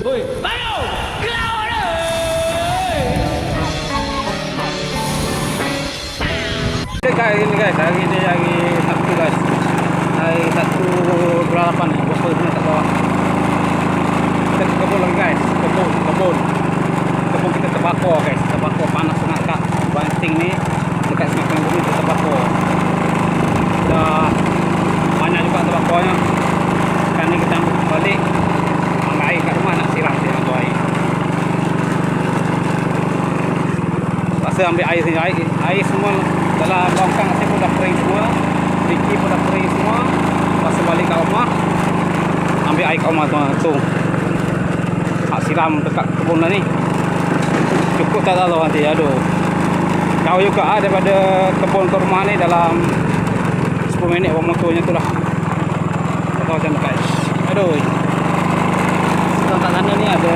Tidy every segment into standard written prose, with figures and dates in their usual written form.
Woi, ayo! Kelawan guys, ini guys, hari ini hari Sabtu guys. Hari 1 bulan 8 ni, berapa ni tak tahu. Kita ke kebun lagi guys, kebun. Kebun kita terbakar guys, terbakar panas sangat kat banting ni. Dekat semakan bumi kita terbakar. Dah banyak juga terbakarnya. Sekarang ni kita ambil balik. Ambil air kat rumah nak siram dia ambil air. Rasa ambil air sini, air semua dalam longkang saya pun dah kering semua. Diki pun dah kering semua. Lepas balik kat rumah, ambil air kat rumah tu. Nak siram dekat kebun lah ni. Cukup tak tahu nanti, aduh. Jauh juga daripada kebun ke rumah ni dalam 10 minit bawa motornya tu lah. Tak tahu macam mana guys. Aduh. Sekarang kat sana ni ada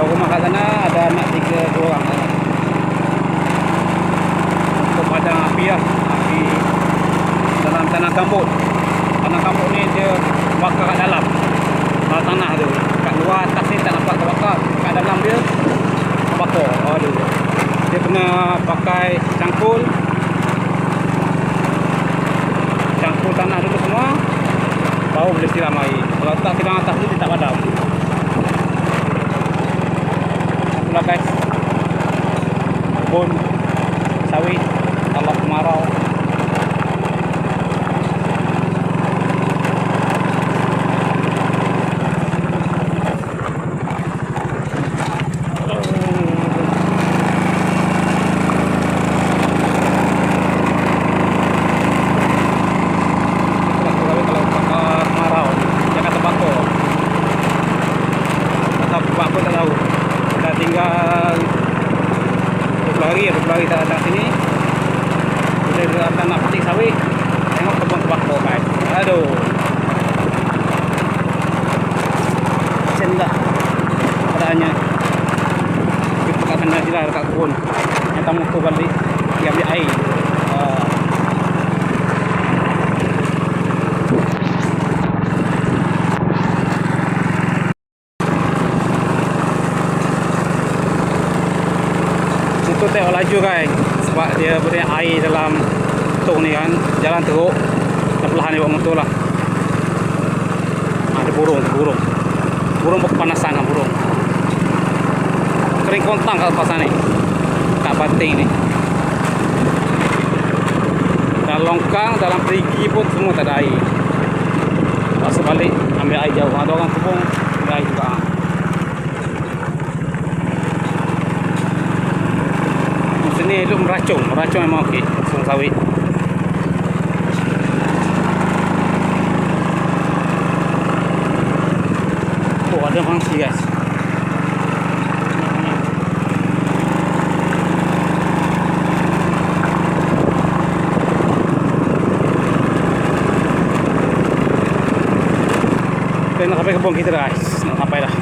rumah kat sana, ada anak 2 orang sana. Untuk padang api lah. Api dalam tanah gambut. Tanah gambut ni dia bakar kat dalam tanah tu. Kat luar atas ni tak nampak terbakar. Kat dalam dia terbakar. Aduh. Dia kena pakai cangkul tanah dulu semua, baru boleh siram air. Kalau tak siram atas tu dia tak padam. Itulah guys, kebun sawit kalau kemarau. Hari tak datang sini. Bila dia datang nak petik sawit, tengok kebun terbakar guys. Aduh. Macam ni lah keadaannya. Kita kat sana je lah dekat kebun. Yang tamu tu balik pergi ambil air. Tengok laju guys, sebab dia punya air dalam tong ni kan, jalan teruk. Sebelah ni bawa motor lah. Ada burung berkepanasan kan burung. Kering kontang kat pasal ni, kat banting ni. Dan longkang dalam perigi pun semua tak ada air. Lepas balik ambil air jauh. Ada orang kebun ambil air juga. Ni elok meracung memang okey, langsung sawit. Oh, ada mangsi guys. Kita nak sampai kebun kita guys, nak sampai dah.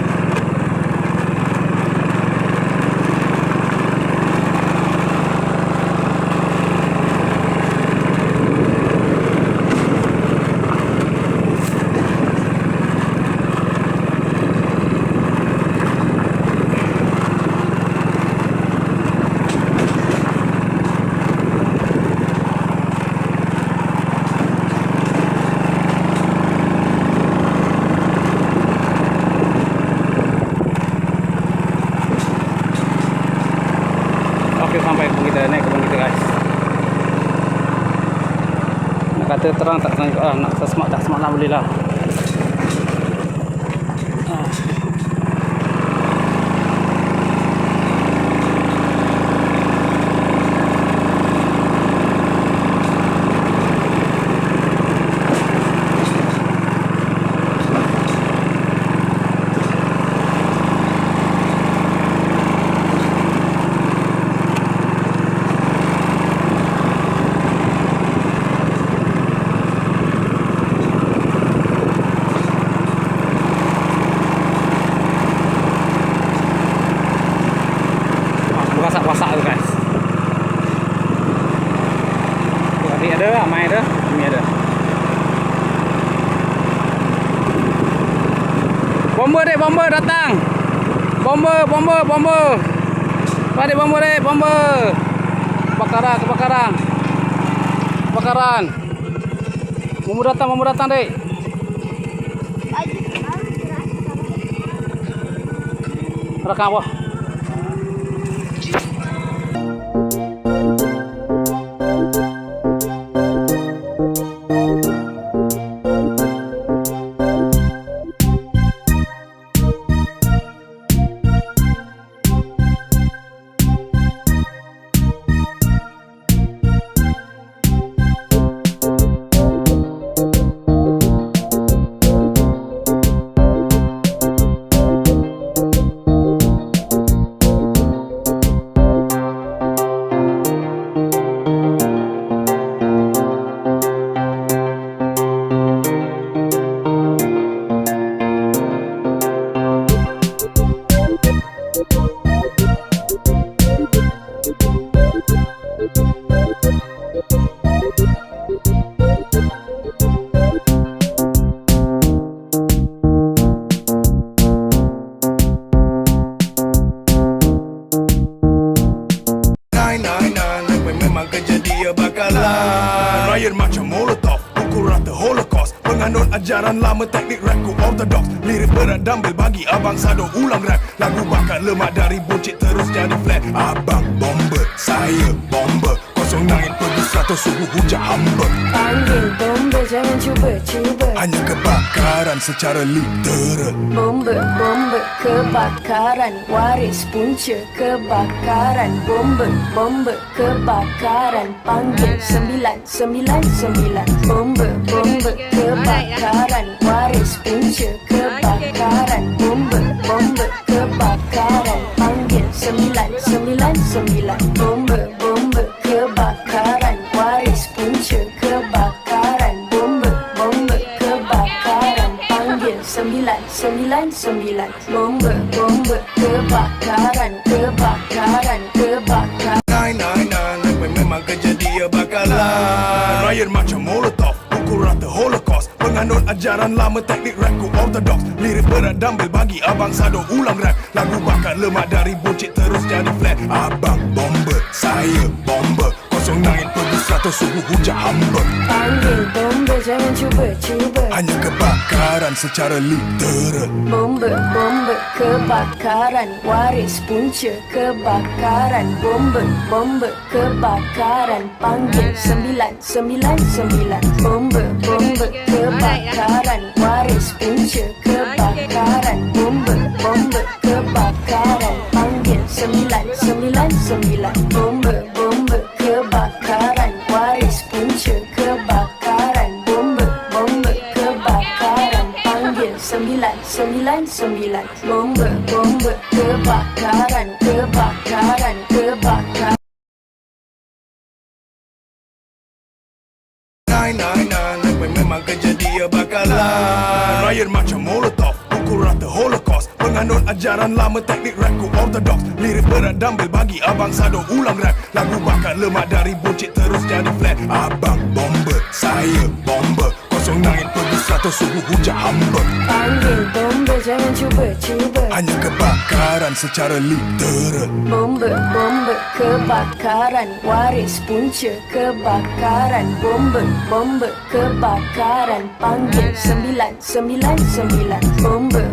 Sampai kita naik kebun kita guys. Nak kata terang tak terang juga lah. Nak semak dah semak lah boleh lah. dek, bomber datang. Bomber. Pada bomber dek, bomber. Kebakaran. Bomber datang dek. Rekam apa? Ryan macam Molotov, pukul rata Holocaust, penganut ajaran lama teknik rapku ortodoks. Lirik berat dumbbell bagi abang Sado ulang rap. Lagu bakat lemak dari buncit terus jadi flat. Abang bomber, saya bomber, kosong langit pergi 100 suhu hujan hamba. Panggil bomber jangan cuba Hanya kebakaran secara literal. Bomber kebakaran, waris punca kebakaran. Bomber kebakaran, panggil 999. Bomber kebakaran, waris punca kebakaran. Bomber kebakaran, panggil 999. Bomber kebakaran, waris punca kebakaran. Bomber kebakaran, panggil 999. Bomber kebakaran. 999 memang kejadian bakalan. Ryan macam Molotov, pukul rata Holocaust, penganut ajaran lama teknik rapku ortodoks. Lirik berat dumbbell bagi abang Sado ulang rap. Lagu bakat lemak dari buncit terus jadi flat. Abang bomber, saya bomber, kosong langit pergi 100 suhu hujan hamba. Panggil bomber jangan cuba Hanya kebakaran secara literal. Bomber kebakaran, waris punca kebakaran. Bomber kebakaran, panggil 999. Bomber kebakaran, waris punca kebakaran. Bomber kebakaran, panggil 999. Bomber kebakaran, waris punca kebakaran. Bomber kebakaran, panggil 999. Bomber kebakaran. 999 memang kejadian bakalan. Ryan macam Molotov, pukul rata Holocaust, penganut ajaran lama teknik rapku ortodoks. Lirik berat dumbbell bagi abang Sado ulang rap. Lagu bakat lemak dari buncit terus jadi flat. Abang bomber, saya bomber, kosong langit pergi 100 suhu hujan hamba. Panggil bomber jangan cuba Hanya kebakaran secara literal. Bomber kebakaran, waris punca kebakaran. Bomber kebakaran, panggil 999. Bomber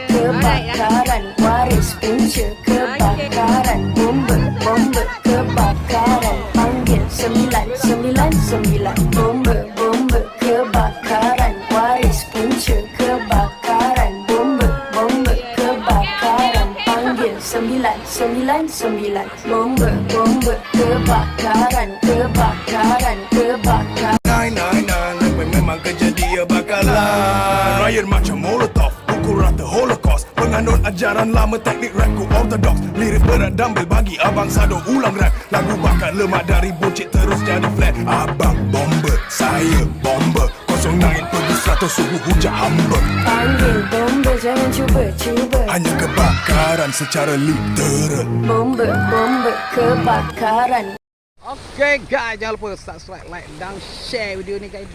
kebakaran, waris punca kebakaran. Bomber kebakaran, panggil 999. Bomber kebakaran, waris punca kebakaran. Bomber kebakaran, panggil 999. Bomber kebakaran. 999 memang kejadian bakalan. Ryan macam Molotov, pukul rata Holocaust, penganut ajaran lama teknik rapku ortodoks. Lirik berat dumbbell bagi abang Sado ulang rap. Lagu bakat lemak dari buncit terus jadi flat. Abang bomber, saya bomber, kosong langit pergi 100 suhu hujan hamba. Panggil bomber jangan cuba Hanya kebakaran secara literal. Bomber kebakaran. Okay guys, jangan lupa subscribe, like dan share video ni guys.